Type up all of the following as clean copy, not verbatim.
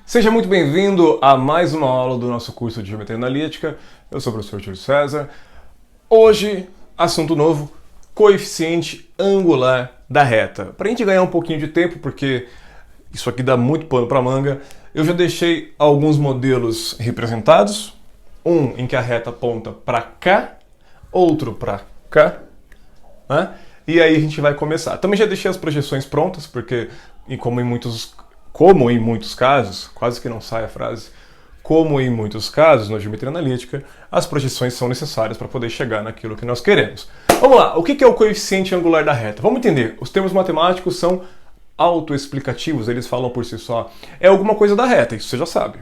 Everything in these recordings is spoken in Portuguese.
Seja muito bem-vindo a mais uma aula do nosso curso de Geometria Analítica. Eu sou o professor Júlio César. Hoje, assunto novo, coeficiente angular da reta. Para a gente ganhar um pouquinho de tempo, porque isso aqui dá muito pano para manga, eu já deixei alguns modelos representados. Um em que a reta aponta para cá, outro para cá, né? E aí a gente vai começar. Também já deixei as projeções prontas, porque como em muitos casos, quase que não sai a frase, como em muitos casos na geometria analítica, as projeções são necessárias para poder chegar naquilo que nós queremos. Vamos lá, o que é o coeficiente angular da reta? Vamos entender, os termos matemáticos são autoexplicativos, eles falam por si só. É alguma coisa da reta, isso você já sabe.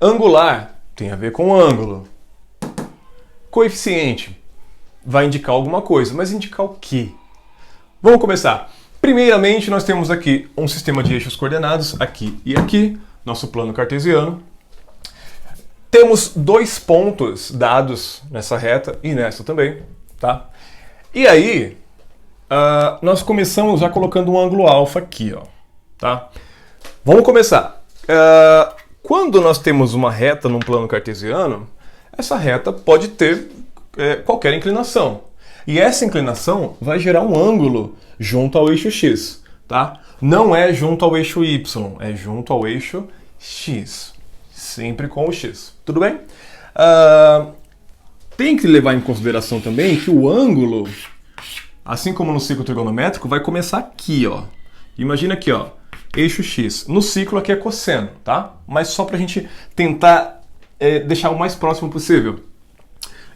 Angular tem a ver com ângulo. Coeficiente vai indicar alguma coisa, mas indicar o quê? Vamos começar. Primeiramente, nós temos aqui um sistema de eixos coordenados, aqui e aqui, nosso plano cartesiano. Temos dois pontos dados nessa reta e nessa também, tá? E aí, nós começamos já colocando um ângulo alfa aqui, ó, tá? Vamos começar. Quando nós temos uma reta num plano cartesiano, essa reta pode ter qualquer inclinação. E essa inclinação vai gerar um ângulo junto ao eixo x, tá? Não é junto ao eixo y, é junto ao eixo x. Sempre com o x. Tudo bem? Tem que levar em consideração também que o ângulo, assim como no ciclo trigonométrico, vai começar aqui, ó. Imagina aqui, ó, eixo x. No ciclo aqui é cosseno, tá? Mas só pra gente tentar deixar o mais próximo possível.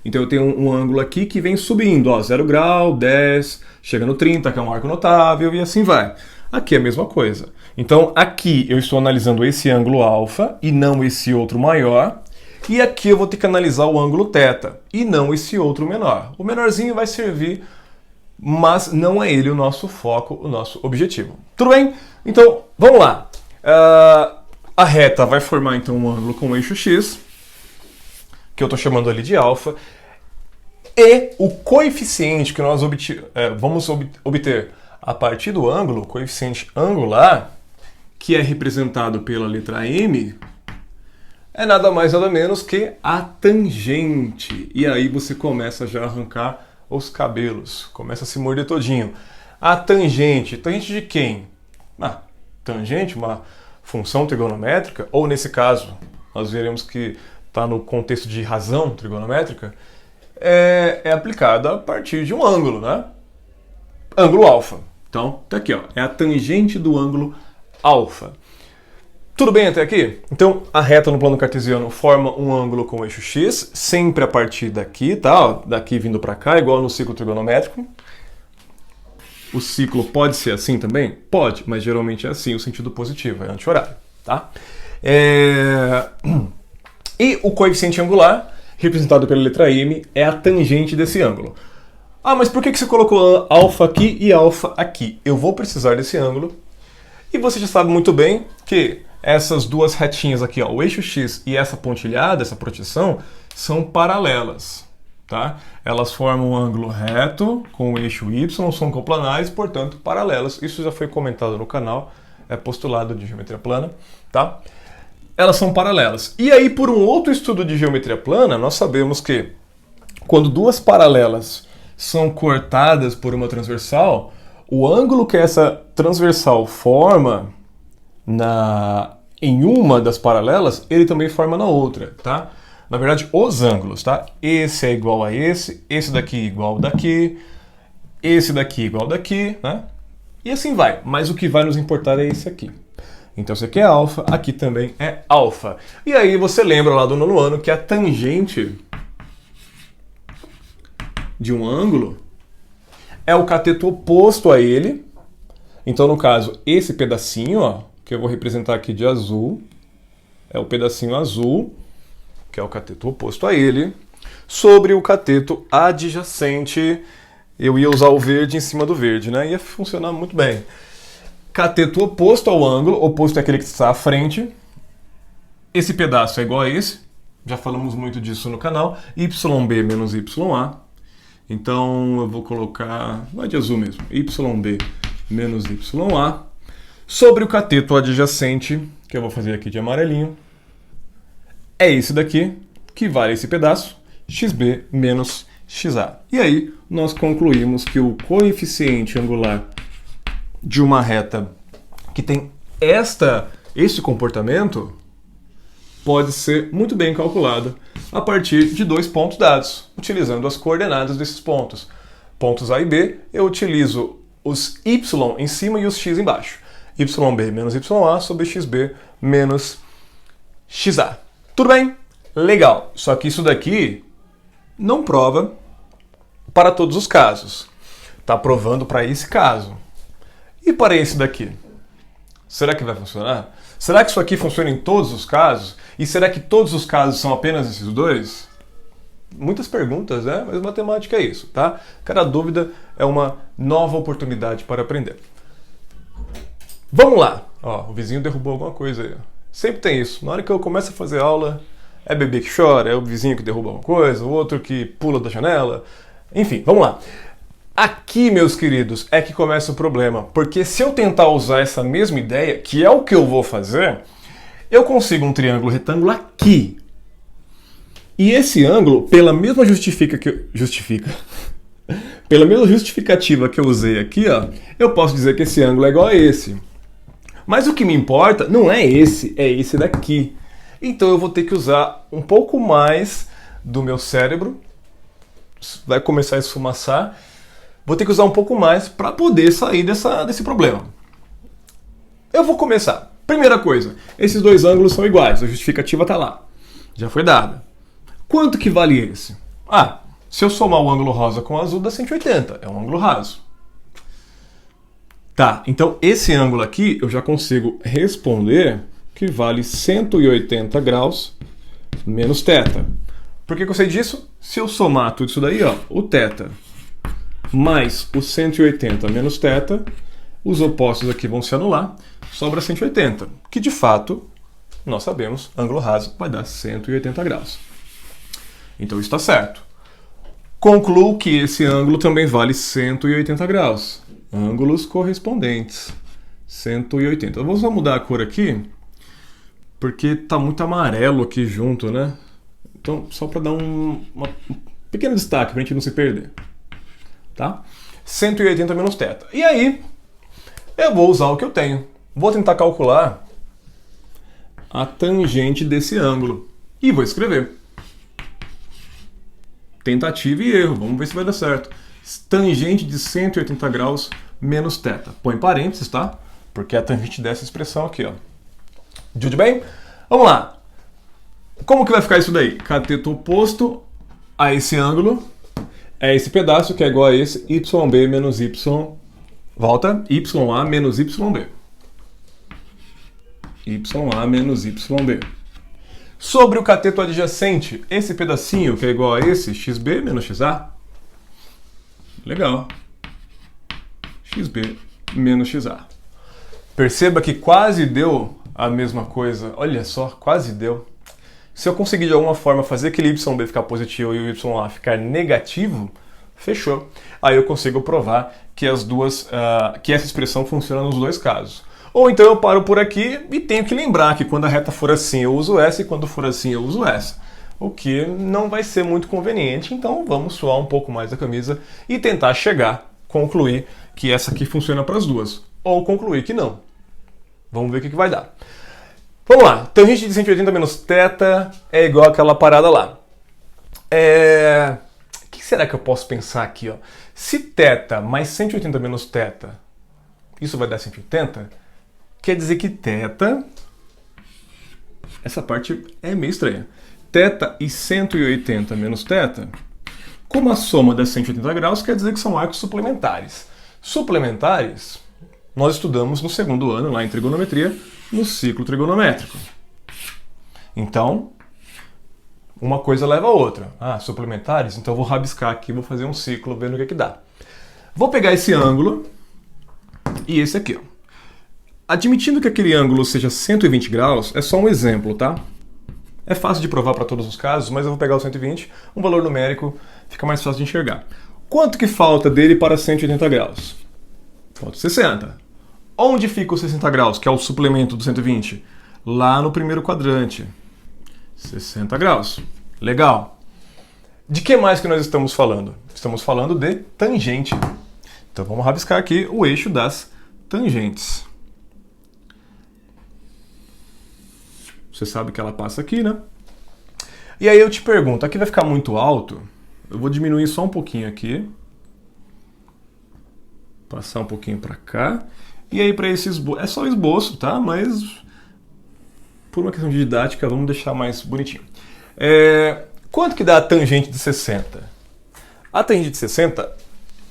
Então eu tenho um ângulo aqui que vem subindo, ó, 0 grau, 10, chega no 30, que é um arco notável, e assim vai. Aqui é a mesma coisa. Então aqui eu estou analisando esse ângulo alfa e não esse outro maior. E aqui eu vou ter que analisar o ângulo θ e não esse outro menor. O menorzinho vai servir, mas não é ele o nosso foco, o nosso objetivo. Tudo bem? Então vamos lá. A reta vai formar então um ângulo com o eixo x, que eu estou chamando ali de alfa, e o coeficiente que nós vamos obter a partir do ângulo, o coeficiente angular, que é representado pela letra M, é nada mais nada menos que a tangente. E aí você começa já a arrancar os cabelos, começa a se morder todinho. A tangente de quem? Tangente, uma função trigonométrica, ou nesse caso, nós veremos que está no contexto de razão trigonométrica, é aplicada a partir de um ângulo, né? Ângulo alfa. Então, tá aqui, ó, é a tangente do ângulo alfa. Tudo bem até aqui? Então, a reta no plano cartesiano forma um ângulo com o eixo x, sempre a partir daqui, tá? Ó, daqui vindo para cá, igual no ciclo trigonométrico. O ciclo pode ser assim também? Pode, mas geralmente é assim, o sentido positivo, é anti-horário, tá? E o coeficiente angular, representado pela letra M, é a tangente desse ângulo. Mas por que você colocou alfa aqui e alfa aqui? Eu vou precisar desse ângulo. E você já sabe muito bem que essas duas retinhas aqui, ó, o eixo x e essa pontilhada, essa projeção, são paralelas, tá? Elas formam um ângulo reto com o eixo y, são coplanares, portanto, paralelas. Isso já foi comentado no canal, é postulado de geometria plana, tá? Elas são paralelas. E aí, por um outro estudo de geometria plana, nós sabemos que quando duas paralelas são cortadas por uma transversal, o ângulo que essa transversal forma em uma das paralelas, ele também forma na outra, tá? Na verdade, os ângulos, tá? Esse é igual a esse daqui é igual ao daqui, esse daqui é igual ao daqui, né? E assim vai. Mas o que vai nos importar é esse aqui. Então, esse aqui é alfa, aqui também é alfa. E aí você lembra lá do nono ano que a tangente de um ângulo é o cateto oposto a ele. Então, no caso, esse pedacinho, ó, que eu vou representar aqui de azul, é o pedacinho azul, que é o cateto oposto a ele, sobre o cateto adjacente. Eu ia usar o verde em cima do verde, né? Ia funcionar muito bem. Cateto oposto ao ângulo, oposto é aquele que está à frente. Esse pedaço é igual a esse, já falamos muito disso no canal, YB menos YA. Então eu vou colocar, vai de azul mesmo, YB menos YA, sobre o cateto adjacente, que eu vou fazer aqui de amarelinho, é esse daqui, que vale esse pedaço, xb menos xa. E aí, nós concluímos que o coeficiente angular de uma reta que tem este comportamento pode ser muito bem calculado a partir de dois pontos dados, utilizando as coordenadas desses pontos. Pontos A e B, eu utilizo os y em cima e os x embaixo. yb menos ya sobre xb menos xa. Tudo bem? Legal. Só que isso daqui não prova para todos os casos. Está provando para esse caso. E para esse daqui? Será que vai funcionar? Será que isso aqui funciona em todos os casos? E será que todos os casos são apenas esses dois? Muitas perguntas, né? Mas matemática é isso, tá? Cada dúvida é uma nova oportunidade para aprender. Vamos lá! Ó, o vizinho derrubou alguma coisa aí. Sempre tem isso. Na hora que eu começo a fazer aula, é bebê que chora, é o vizinho que derruba alguma coisa, o outro que pula da janela. Enfim, vamos lá. Aqui, meus queridos, é que começa o problema. Porque se eu tentar usar essa mesma ideia, que é o que eu vou fazer, eu consigo um triângulo retângulo aqui. E esse ângulo, pela mesma pela mesma justificativa que eu usei aqui, ó, eu posso dizer que esse ângulo é igual a esse. Mas o que me importa não é esse daqui. Então eu vou ter que usar um pouco mais do meu cérebro. Vai começar a esfumaçar. Vou ter que usar um pouco mais para poder sair desse problema. Eu vou começar. Primeira coisa, esses dois ângulos são iguais. A justificativa está lá. Já foi dada. Quanto que vale esse? Ah, se eu somar o ângulo rosa com o azul, dá 180. É um ângulo raso. Tá, então esse ângulo aqui eu já consigo responder que vale 180 graus menos θ. Por que eu sei disso? Se eu somar tudo isso daí, ó, o θ mais o 180 menos θ, os opostos aqui vão se anular, sobra 180, que de fato, nós sabemos, ângulo raso vai dar 180 graus. Então isso está certo. Concluo que esse ângulo também vale 180 graus. Ângulos correspondentes. 180. Eu vou só mudar a cor aqui, porque está muito amarelo aqui junto, né? Então, só para dar um pequeno destaque, para a gente não se perder. Tá? 180 menos θ. E aí, eu vou usar o que eu tenho. Vou tentar calcular a tangente desse ângulo. E vou escrever. Tentativa e erro. Vamos ver se vai dar certo. Tangente de 180 graus menos θ. Põe parênteses, tá? Porque é a tangente dessa expressão aqui, ó. Tudo bem? Vamos lá. Como que vai ficar isso daí? Cateto oposto a esse ângulo é esse pedaço que é igual a esse yb menos y. Volta. Ya menos yb. Ya menos yb. Sobre o cateto adjacente, esse pedacinho que é igual a esse xb menos xa. Legal. xb menos xa. Perceba que quase deu a mesma coisa. Olha só, quase deu. Se eu conseguir de alguma forma fazer aquele yb ficar positivo e o ya ficar negativo, fechou. Aí eu consigo provar que que essa expressão funciona nos dois casos. Ou então eu paro por aqui e tenho que lembrar que quando a reta for assim eu uso essa e quando for assim eu uso essa. O que não vai ser muito conveniente, então vamos suar um pouco mais a camisa e tentar concluir que essa aqui funciona para as duas. Ou concluir que não. Vamos ver o que vai dar. Vamos lá, tangente de 180 menos θ é igual àquela parada lá. O que será que eu posso pensar aqui? Ó? Se θ mais 180 menos θ, isso vai dar 180, quer dizer que θ, essa parte é meio estranha, θ e 180 menos θ, como a soma dá 180 graus, quer dizer que são arcos suplementares. Suplementares, nós estudamos no segundo ano, lá em trigonometria, no ciclo trigonométrico. Então, uma coisa leva a outra. Ah, suplementares? Então eu vou rabiscar aqui, vou fazer um ciclo, vendo o que dá. Vou pegar esse ângulo e esse aqui. Ó. Admitindo que aquele ângulo seja 120 graus, é só um exemplo, tá? É fácil de provar para todos os casos, mas eu vou pegar o 120, um valor numérico, fica mais fácil de enxergar. Quanto que falta dele para 180 graus? Falta 60. Onde fica os 60 graus, que é o suplemento do 120? lá no primeiro quadrante. 60 graus. Legal. De que mais que nós estamos falando? Estamos falando de tangente. Então vamos rabiscar aqui o eixo das tangentes. Você sabe que ela passa aqui, né? E aí eu te pergunto, aqui vai ficar muito alto? Eu vou diminuir só um pouquinho aqui. Passar um pouquinho para cá. E aí para esse esboço, é só esboço, tá? Mas por uma questão de didática, vamos deixar mais bonitinho. Quanto que dá a tangente de 60? A tangente de 60,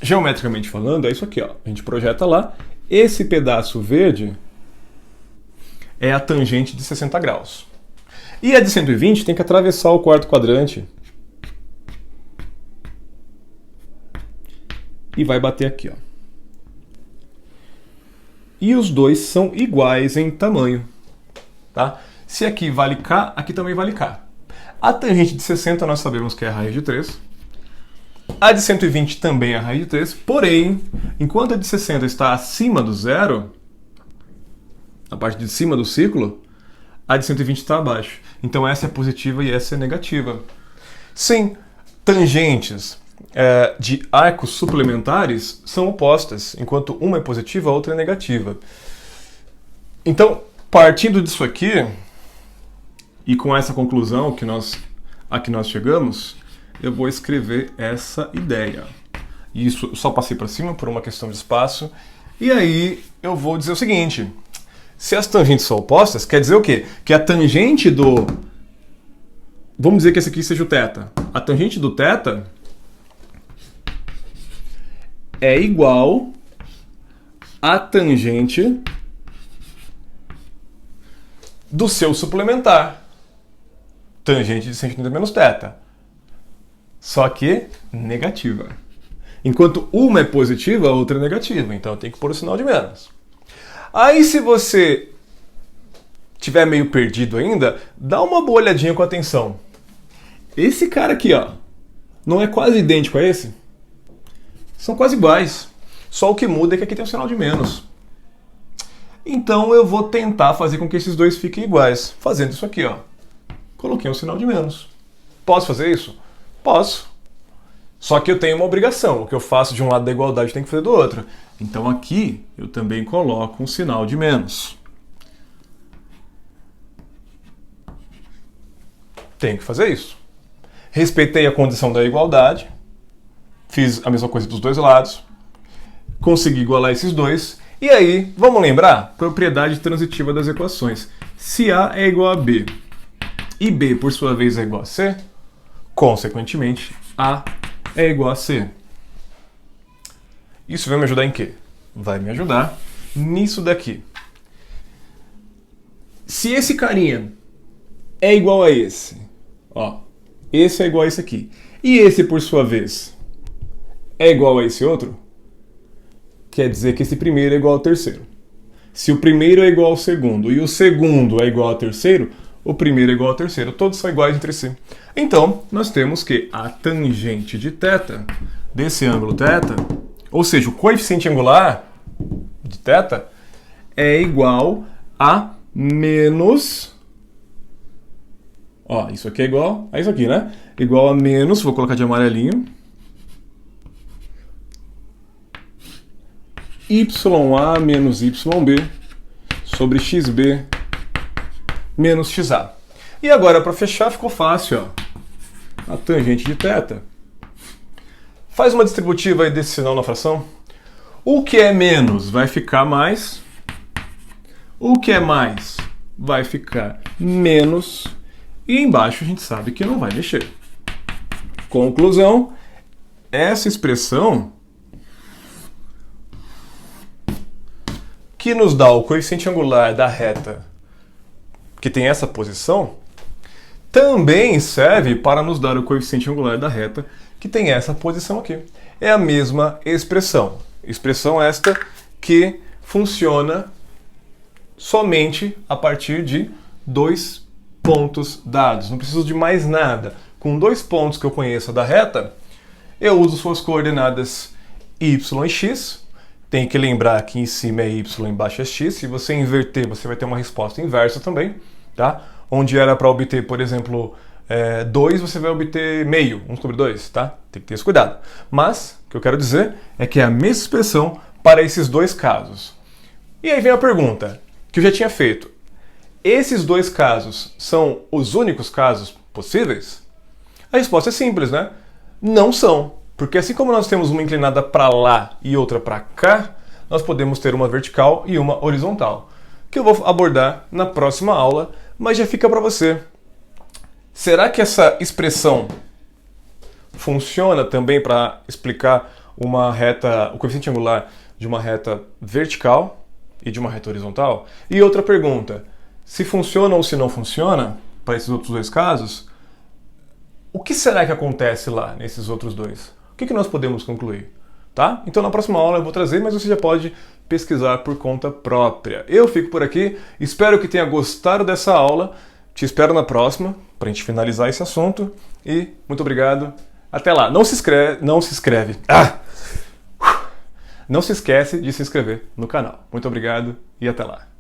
geometricamente falando, é isso aqui, ó. A gente projeta lá. Esse pedaço verde é a tangente de 60 graus. E a de 120 tem que atravessar o quarto quadrante e vai bater aqui, ó. E os dois são iguais em tamanho, tá? Se aqui vale K, aqui também vale K. A tangente de 60 nós sabemos que é a raiz de 3. A de 120 também é a raiz de 3. Porém, enquanto a de 60 está acima do zero, na parte de cima do círculo, a de 120 está abaixo. Então essa é positiva e essa é negativa. Sim, tangentes de arcos suplementares são opostas. Enquanto uma é positiva, a outra é negativa. Então, partindo disso aqui, e com essa conclusão a que nós chegamos, eu vou escrever essa ideia. Isso eu só passei para cima por uma questão de espaço. E aí eu vou dizer o seguinte: se as tangentes são opostas, quer dizer o quê? Que a tangente do... Vamos dizer que esse aqui seja o θ. A tangente do θ é igual à tangente do seu suplementar. Tangente de 180 menos θ. Só que negativa. Enquanto uma é positiva, a outra é negativa. Então eu tenho que pôr o sinal de menos. Aí se você tiver meio perdido ainda, dá uma boa olhadinha com atenção. Esse cara aqui, ó, não é quase idêntico a esse? São quase iguais. Só o que muda é que aqui tem um sinal de menos. Então eu vou tentar fazer com que esses dois fiquem iguais. Fazendo isso aqui, ó. Coloquei um sinal de menos. Posso fazer isso? Posso. Só que eu tenho uma obrigação. O que eu faço de um lado da igualdade eu tenho que fazer do outro. Então aqui eu também coloco um sinal de menos. Tenho que fazer isso. Respeitei a condição da igualdade. Fiz a mesma coisa dos dois lados. Consegui igualar esses dois. E aí, vamos lembrar? Propriedade transitiva das equações. Se A é igual a B e B, por sua vez, é igual a C, consequentemente, A é igual a C. Isso vai me ajudar em quê? Vai me ajudar nisso daqui. Se esse carinha é igual a esse, ó, esse é igual a esse aqui, e esse, por sua vez, é igual a esse outro, quer dizer que esse primeiro é igual ao terceiro. Se o primeiro é igual ao segundo e o segundo é igual ao terceiro, o primeiro é igual ao terceiro. Todos são iguais entre si. Então, nós temos que a tangente de θ, desse ângulo θ, ou seja, o coeficiente angular de θ, é igual a menos... Ó, isso aqui é igual a isso aqui, né? Igual a menos, vou colocar de amarelinho, YA menos YB sobre XB menos XA. E agora, para fechar, ficou fácil, ó. A tangente de θ. Faz uma distributiva aí desse sinal na fração. O que é menos vai ficar mais. O que é mais vai ficar menos. E embaixo a gente sabe que não vai mexer. Conclusão, essa expressão que nos dá o coeficiente angular da reta que tem essa posição, também serve para nos dar o coeficiente angular da reta que tem essa posição aqui. É a mesma expressão. Expressão esta que funciona somente a partir de dois pontos dados. Não preciso de mais nada. Com dois pontos que eu conheço da reta, eu uso suas coordenadas y e x tem que lembrar que em cima é y, embaixo é x. Se você inverter, você vai ter uma resposta inversa também, tá? Onde era para obter, por exemplo, 2, você vai obter meio, 1 sobre 2, tá? Tem que ter esse cuidado. Mas, o que eu quero dizer é que é a mesma expressão para esses dois casos. E aí vem a pergunta, que eu já tinha feito. Esses dois casos são os únicos casos possíveis? A resposta é simples, né? Não são. Porque assim como nós temos uma inclinada para lá e outra para cá, nós podemos ter uma vertical e uma horizontal, que eu vou abordar na próxima aula, mas já fica para você. Será que essa expressão funciona também para explicar uma reta, o coeficiente angular de uma reta vertical e de uma reta horizontal? E outra pergunta, se funciona ou se não funciona, para esses outros dois casos, o que será que acontece lá nesses outros dois? O que nós podemos concluir? Tá? Então na próxima aula eu vou trazer, mas você já pode pesquisar por conta própria. Eu fico por aqui, espero que tenha gostado dessa aula, te espero na próxima, para a gente finalizar esse assunto, e muito obrigado, até lá. Não se inscreve. Não se esquece de se inscrever no canal. Muito obrigado e até lá.